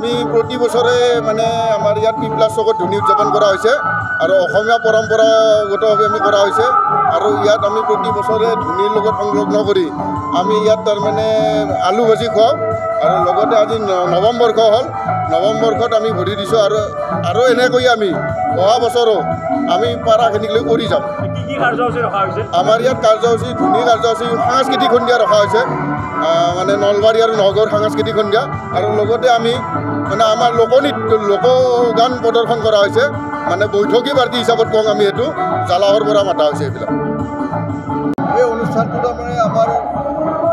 আমি প্ৰতি বছৰে মানে আমাৰ ইয়াত পিপলা চকত ধুনী উদযাপন কৰা হৈছে আৰু অসমীয়া পৰম্পৰাগতভাৱে আমি কৰা হৈছে আৰু ইয়াত আমি প্ৰতি বছৰে ধুনীৰ লগত সংলগ্ন কৰি আমি ইয়াত তাৰমানে আলু ভাজি খুৱাওঁ আৰু লগতে আজি নৱম বৰ্ষ হ'ল নৱম বৰ্ষত আমি ভৰি দিছোঁ আৰু এনেকৈ আমি অহা বছৰো আমি পাৰাখিনিক লৈ কৰি যাম। আমাৰ ইয়াত কাৰ্যসূচী ধুনী কাৰ্যসূচী সাংস্কৃতিক সন্ধিয়া ৰখা হৈছে মানে নলবাৰী আৰু নগাঁৱৰ সাংস্কৃতিক সন্ধিয়া আৰু লগতে আমি মানে আমাৰ লোকনৃত্য লোকগান প্ৰদৰ্শন কৰা হৈছে মানে বৈঠকী পাৰ্টি হিচাপত কওঁ আমি এইটো জালাহৰ পৰা মাতা হৈছে এইবিলাক। এই অনুষ্ঠানটো তাৰমানে আমাৰ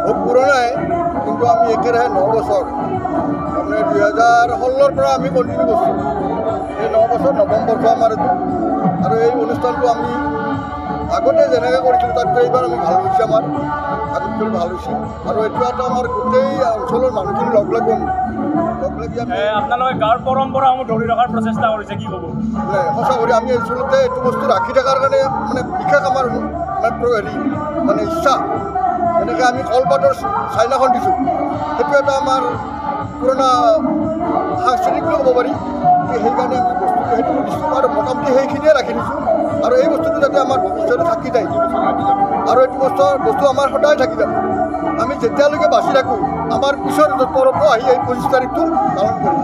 বহুত পুৰণাই কিন্তু আমি একেৰাহে 9 বছৰ তাৰমানে 2016ৰ পৰা আমি কণ্টিনিউ কৰিছোঁ। এই 9 বছৰ নৱম বৰ্ষ আমাৰ এইটো আৰু এই অনুষ্ঠানটো আমি আগতে যেনেকৈ কৰিছিলোঁ তাতকৈ এইবাৰ আমি ভাল হৈছে আমাৰ আগতকৈ ভাল হৈছে আৰু এইটো এটা আমাৰ গোটেই অঞ্চলৰ মানুহখিনি লগ লাগি আপোনালোকে গাঁৱৰ পৰম্পৰাসমূহ ধৰি ৰখাৰ প্ৰচেষ্টা কৰিছে কি ক'ব? সঁচা কৰি আমি আচলতে এইটো বস্তু ৰাখি থকাৰ কাৰণে মানে বিশেষ আমাৰ হেৰি মানে ইচ্ছা যেনেকৈ আমি কলপাতৰ চাইনাখন দিছোঁ সেইটো এটা আমাৰ পুৰণা সাংস্কৃতিক বুলি ক'ব পাৰি সেইকাৰণে আমি বস্তুটো সেইটো দিছোঁ আৰু মোটামুটি সেইখিনিয়ে ৰাখি দিছোঁ আৰু এই বস্তুটো যাতে আমাৰ ভৱিষ্যতে থাকি যায় আৰু এইটো বস্তু আমাৰ সদায় থাকি যাব। আমি যেতিয়ালৈকে বাচি থাকোঁ আমাৰ পিছৰ পৰৱো আহি এই 25 তাৰিখটো পালন কৰিব।